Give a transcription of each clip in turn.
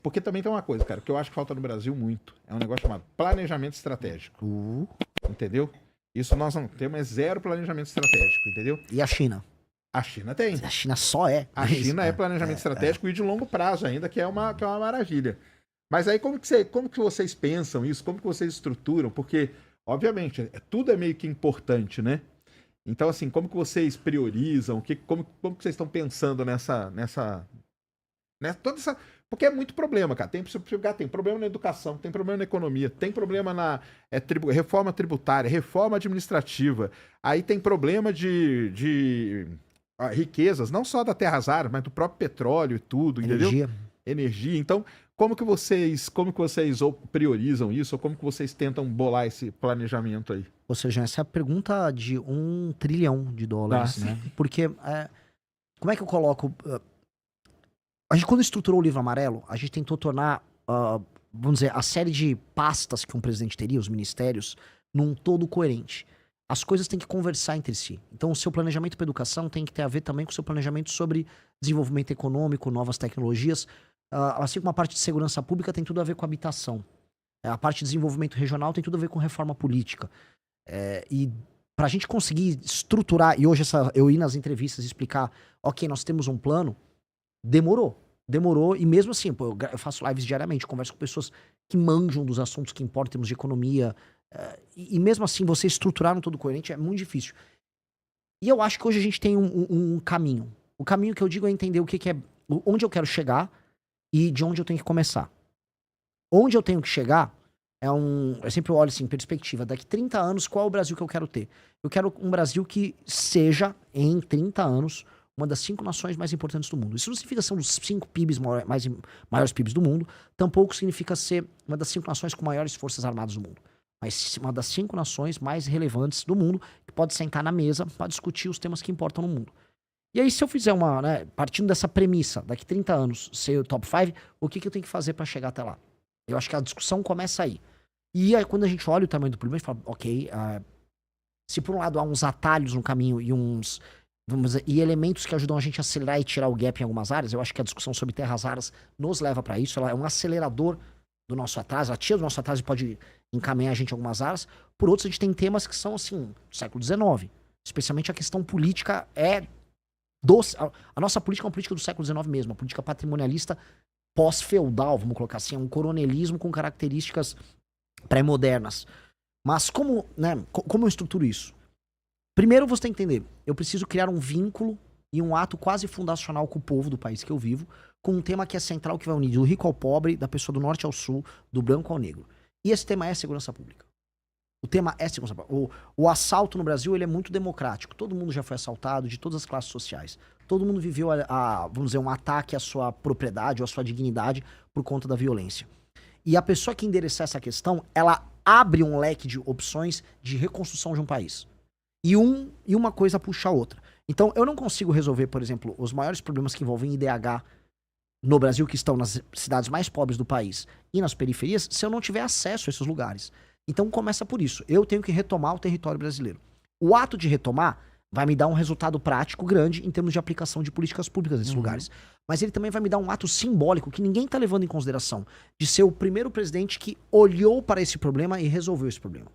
Porque também tem uma coisa, cara, que eu acho que falta no Brasil muito. É um negócio chamado planejamento estratégico. Entendeu? Isso nós não temos, é zero planejamento estratégico, entendeu? E a China? A China tem. A China só é. A China é planejamento estratégico e de longo prazo ainda, que é uma maravilha. Mas aí como que vocês pensam isso? Como que vocês estruturam? Porque, obviamente, tudo é meio que importante, né? Então, assim, como que vocês priorizam? Como que vocês estão pensando toda essa... Porque é muito problema, cara. Tem problema na educação, tem problema na economia, tem problema na reforma tributária, reforma administrativa. Aí tem problema de riquezas, não só da terras raras, mas do próprio petróleo e tudo, Energia. Entendeu? Energia. Então, como que vocês ou priorizam isso, ou como que vocês tentam bolar esse planejamento aí? Ou seja, essa é a pergunta de $1 trilhão, né? Porque, como é que eu coloco... A gente, quando estruturou o livro amarelo, a gente tentou tornar, vamos dizer, a série de pastas que um presidente teria, os ministérios, num todo coerente. As coisas têm que conversar entre si. Então, o seu planejamento para educação tem que ter a ver também com o seu planejamento sobre desenvolvimento econômico, novas tecnologias. Assim como a parte de segurança pública tem tudo a ver com habitação. A parte de desenvolvimento regional tem tudo a ver com reforma política. E para a gente conseguir estruturar, e hoje eu ir nas entrevistas e explicar, ok, nós temos um plano, demorou, e mesmo assim, pô, eu faço lives diariamente, converso com pessoas que manjam dos assuntos que importam em termos de economia, e mesmo assim, você estruturar um todo coerente é muito difícil. E eu acho que hoje a gente tem um caminho. O caminho que eu digo é entender o que é, onde eu quero chegar e de onde eu tenho que começar. Onde eu tenho que chegar eu sempre olho assim, em perspectiva, daqui 30 anos, qual é o Brasil que eu quero ter? Eu quero um Brasil que seja, em 30 anos, uma das 5 nações mais importantes do mundo. Isso não significa ser um dos 5 PIBs maiores PIBs do mundo, tampouco significa ser uma das 5 nações com maiores forças armadas do mundo. Mas uma das 5 nações mais relevantes do mundo, que pode sentar na mesa para discutir os temas que importam no mundo. E aí, se eu fizer partindo dessa premissa, daqui 30 anos, ser o top 5, o que eu tenho que fazer para chegar até lá? Eu acho que a discussão começa aí. E aí, quando a gente olha o tamanho do problema, a gente fala, ok, se por um lado há uns atalhos no caminho e elementos que ajudam a gente a acelerar e tirar o gap em algumas áreas, eu acho que a discussão sobre terras raras nos leva para isso, ela é um acelerador do nosso atraso, ela tira do nosso atraso e pode encaminhar a gente em algumas áreas. Por outros, a gente tem temas que são, assim, do século XIX. Especialmente a questão política a nossa política é uma política do século XIX mesmo, uma política patrimonialista pós-feudal, vamos colocar assim, é um coronelismo com características pré-modernas. Mas como eu estruturo isso? Primeiro você tem que entender, eu preciso criar um vínculo e um ato quase fundacional com o povo do país que eu vivo, com um tema que é central, que vai unir do rico ao pobre, da pessoa do norte ao sul, do branco ao negro. E esse tema é segurança pública. O tema é segurança pública. O assalto no Brasil, ele é muito democrático. Todo mundo já foi assaltado, de todas as classes sociais. Todo mundo viveu, vamos dizer, um ataque à sua propriedade ou à sua dignidade por conta da violência. E a pessoa que endereçar essa questão, ela abre um leque de opções de reconstrução de um país. E uma coisa puxa a outra. Então, eu não consigo resolver, por exemplo, os maiores problemas que envolvem IDH no Brasil, que estão nas cidades mais pobres do país e nas periferias, se eu não tiver acesso a esses lugares. Então, começa por isso. Eu tenho que retomar o território brasileiro. O ato de retomar vai me dar um resultado prático grande em termos de aplicação de políticas públicas nesses lugares. Mas ele também vai me dar um ato simbólico que ninguém está levando em consideração, de ser o primeiro presidente que olhou para esse problema e resolveu esse problema.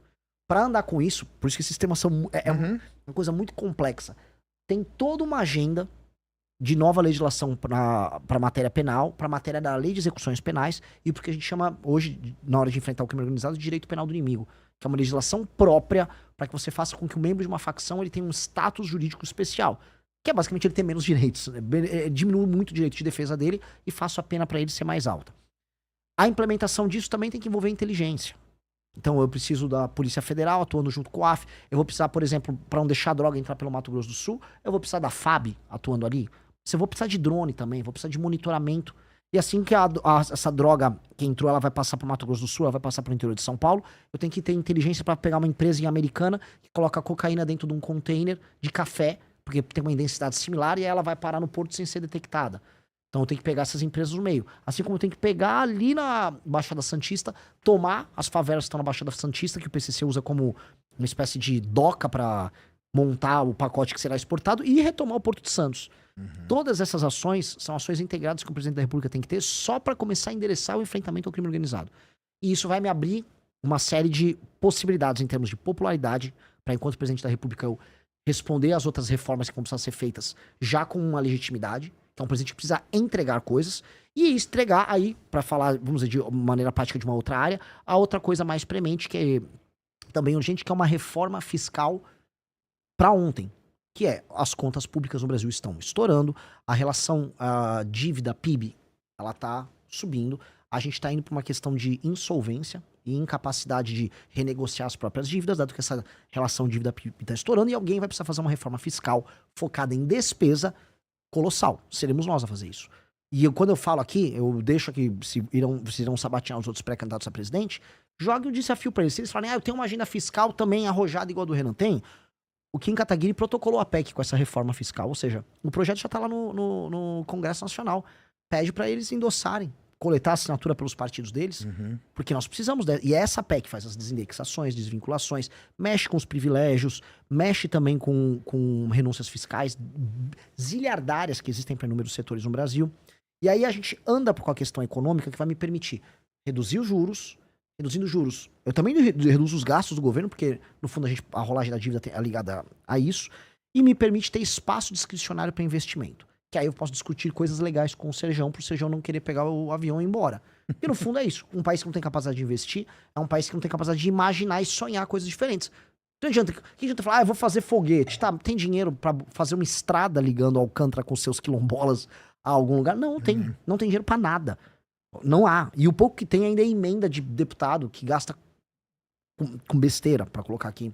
Para andar com isso, por isso que esses temas são uma coisa muito complexa. Tem toda uma agenda de nova legislação para matéria penal, para matéria da lei de execuções penais e porque a gente chama hoje, na hora de enfrentar o crime organizado, de direito penal do inimigo, que é uma legislação própria para que você faça com que o membro de uma facção ele tenha um status jurídico especial, que é basicamente ele ter menos direitos, diminui muito o direito de defesa dele e faça a pena para ele ser mais alta. A implementação disso também tem que envolver inteligência. Então eu preciso da Polícia Federal atuando junto com o AF, eu vou precisar, por exemplo, para não deixar a droga entrar pelo Mato Grosso do Sul, eu vou precisar da FAB atuando ali. Eu vou precisar de drone também, vou precisar de monitoramento. E assim que essa droga que entrou, ela vai passar para o Mato Grosso do Sul, ela vai passar para o interior de São Paulo, eu tenho que ter inteligência para pegar uma empresa em Americana que coloca cocaína dentro de um container de café, porque tem uma densidade similar, e ela vai parar no porto sem ser detectada. Então eu tenho que pegar essas empresas no meio. Assim como eu tenho que pegar ali na Baixada Santista, tomar as favelas que estão na Baixada Santista, que o PCC usa como uma espécie de doca para montar o pacote que será exportado e retomar o Porto de Santos. Todas essas ações são ações integradas que o presidente da República tem que ter só para começar a endereçar o enfrentamento ao crime organizado. E isso vai me abrir uma série de possibilidades em termos de popularidade para, enquanto presidente da República, eu responder às outras reformas que vão precisar ser feitas já com uma legitimidade, que é um presidente que precisa entregar coisas, e entregar aí, para falar, vamos dizer, de maneira prática de uma outra área, a outra coisa mais premente, que é também urgente, que é uma reforma fiscal para ontem, que é as contas públicas no Brasil estão estourando, a relação dívida-PIB, ela tá subindo, a gente está indo para uma questão de insolvência e incapacidade de renegociar as próprias dívidas, dado que essa relação dívida-PIB está estourando, e alguém vai precisar fazer uma reforma fiscal focada em despesa colossal. Seremos nós a fazer isso. E quando eu falo aqui, eu deixo aqui, se irão sabatear os outros pré-candidatos a presidente, jogue um desafio para eles. Se eles falarem, eu tenho uma agenda fiscal também arrojada igual a do Renan tem, o Kim Kataguiri protocolou a PEC com essa reforma fiscal, ou seja, o projeto já está lá no Congresso Nacional. Pede para eles endossarem, coletar a assinatura pelos partidos deles, porque nós precisamos e essa PEC faz as desindexações, desvinculações, mexe com os privilégios, mexe também com renúncias fiscais zilhardárias que existem para inúmeros setores no Brasil. E aí a gente anda com a questão econômica que vai me permitir reduzir os juros. Reduzindo juros, eu também reduzo os gastos do governo, porque no fundo a rolagem da dívida é ligada a isso, e me permite ter espaço discricionário para investimento. Que aí eu posso discutir coisas legais com o Serjão, pro Serjão não querer pegar o avião e ir embora. Porque no fundo é isso. Um país que não tem capacidade de investir é um país que não tem capacidade de imaginar e sonhar coisas diferentes. Não adianta, que adianta falar, eu vou fazer foguete, tá? Tem dinheiro para fazer uma estrada ligando Alcântara com seus quilombolas a algum lugar? Não tem. Não tem dinheiro para nada. Não há. E o pouco que tem ainda é emenda de deputado que gasta com besteira, para colocar aqui.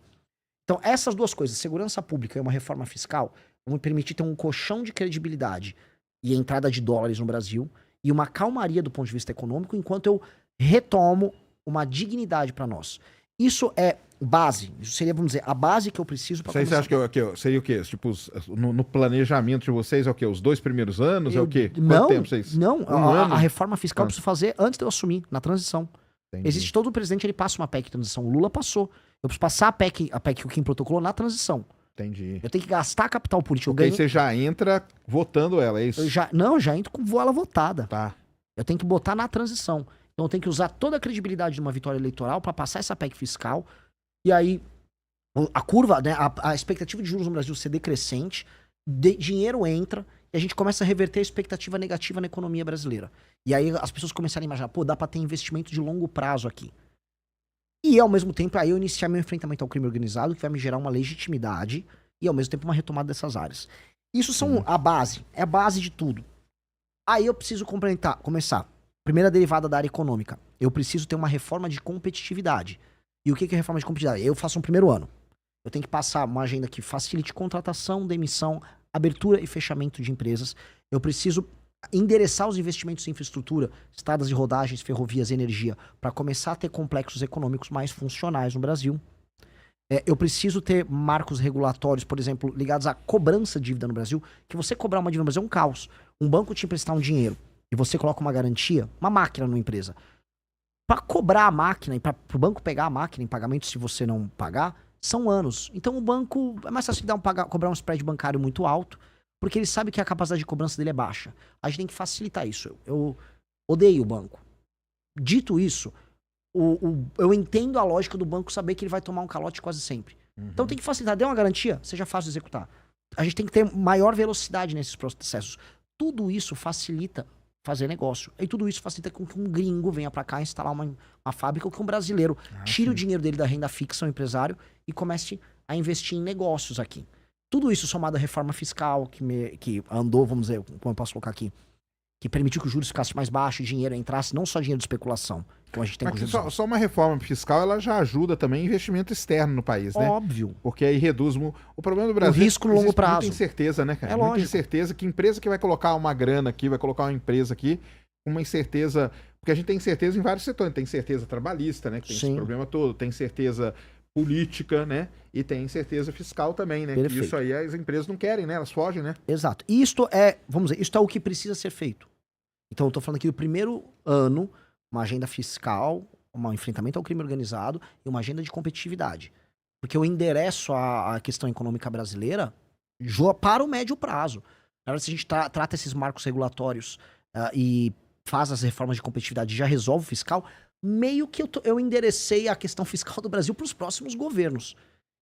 Então, essas duas coisas, segurança pública e uma reforma fiscal, vão me permitir ter um colchão de credibilidade e entrada de dólares no Brasil e uma calmaria do ponto de vista econômico, enquanto eu retomo uma dignidade para nós. Isso é base. Isso seria, vamos dizer, a base que eu preciso para começar. Você acha que seria o quê? Tipo, no planejamento de vocês é o quê? Os 2 primeiros anos? É o quê? Quanto tempo vocês? Não, a reforma fiscal eu preciso fazer antes de eu assumir, na transição. Entendi. Existe todo o presidente, ele passa uma PEC de transição. O Lula passou. Eu preciso passar a PEC que o Kim protocolou na transição. Entendi. Eu tenho que gastar capital político. Porque aí você já entra votando ela, é isso? Já entro com ela votada. Tá. Eu tenho que botar na transição. Então eu tenho que usar toda a credibilidade de uma vitória eleitoral para passar essa PEC fiscal. E aí, a curva, né, a expectativa de juros no Brasil ser decrescente, dinheiro entra e a gente começa a reverter a expectativa negativa na economia brasileira. E aí as pessoas começarem a imaginar, dá para ter investimento de longo prazo aqui. E ao mesmo tempo, aí eu iniciar meu enfrentamento ao crime organizado, que vai me gerar uma legitimidade e ao mesmo tempo uma retomada dessas áreas. Isso são a base, é a base de tudo. Aí eu preciso começar. Primeira derivada da área econômica. Eu preciso ter uma reforma de competitividade. E o que é reforma de competitividade? Eu faço um primeiro ano. Eu tenho que passar uma agenda que facilite contratação, demissão, abertura e fechamento de empresas. Eu preciso endereçar os investimentos em infraestrutura, estradas de rodagens, ferrovias e energia, para começar a ter complexos econômicos mais funcionais no Brasil. Eu preciso ter marcos regulatórios, por exemplo, ligados à cobrança de dívida no Brasil, que você cobrar uma dívida no Brasil é um caos. Um banco te emprestar um dinheiro e você coloca uma garantia, uma máquina numa empresa. Para cobrar a máquina e para o banco pegar a máquina em pagamento se você não pagar, são anos. Então o banco, é mais fácil cobrar um spread bancário muito alto, porque ele sabe que a capacidade de cobrança dele é baixa. A gente tem que facilitar isso. Eu odeio o banco. Dito isso, eu entendo a lógica do banco saber que ele vai tomar um calote quase sempre. Então tem que facilitar. Dê uma garantia, seja fácil de executar. A gente tem que ter maior velocidade nesses processos. Tudo isso facilita fazer negócio. E tudo isso facilita com que um gringo venha para cá instalar uma fábrica, ou que um brasileiro tire o dinheiro dele da renda fixa, um empresário, e comece a investir em negócios aqui. Tudo isso somado à reforma fiscal que andou, vamos dizer, como eu posso colocar aqui, que permitiu que os juros ficassem mais baixos, dinheiro entrasse, não só dinheiro de especulação, como a gente tem com juros. Só uma reforma fiscal, ela já ajuda também investimento externo no país, né? Óbvio. Porque aí reduz o problema do Brasil. O risco no longo prazo. Muita incerteza, né, cara? É lógico. Muita incerteza que empresa que vai colocar uma grana aqui, vai colocar uma empresa aqui, uma incerteza, porque a gente tem incerteza em vários setores, tem incerteza trabalhista, né, que tem esse problema todo, tem incerteza política, né? E tem incerteza fiscal também, né? Perfeito. Isso aí as empresas não querem, né? Elas fogem, né? Exato. E isto é, vamos dizer, isto é o que precisa ser feito. Então eu tô falando aqui do primeiro ano, uma agenda fiscal, um enfrentamento ao crime organizado e uma agenda de competitividade. Porque eu endereço a questão econômica brasileira para o médio prazo. Na verdade, se a gente trata esses marcos regulatórios e faz as reformas de competitividade e já resolve o fiscal, meio que eu enderecei a questão fiscal do Brasil para os próximos governos.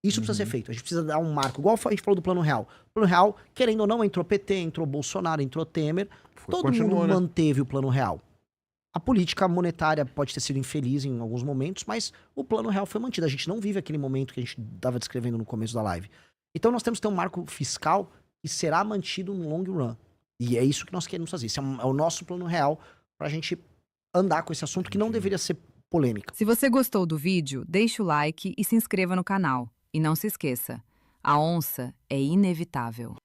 Isso precisa ser feito. A gente precisa dar um marco, igual a gente falou do Plano Real. O Plano Real, querendo ou não, entrou PT, entrou Bolsonaro, entrou Temer. Todo mundo manteve o Plano Real. A política monetária pode ter sido infeliz em alguns momentos, mas o Plano Real foi mantido. A gente não vive aquele momento que a gente estava descrevendo no começo da live. Então nós temos que ter um marco fiscal que será mantido no long run. E é isso que nós queremos fazer. Esse é o nosso Plano Real para a gente andar com esse assunto que não deveria ser polêmica. Se você gostou do vídeo, deixe o like e se inscreva no canal. E não se esqueça, a onça é inevitável.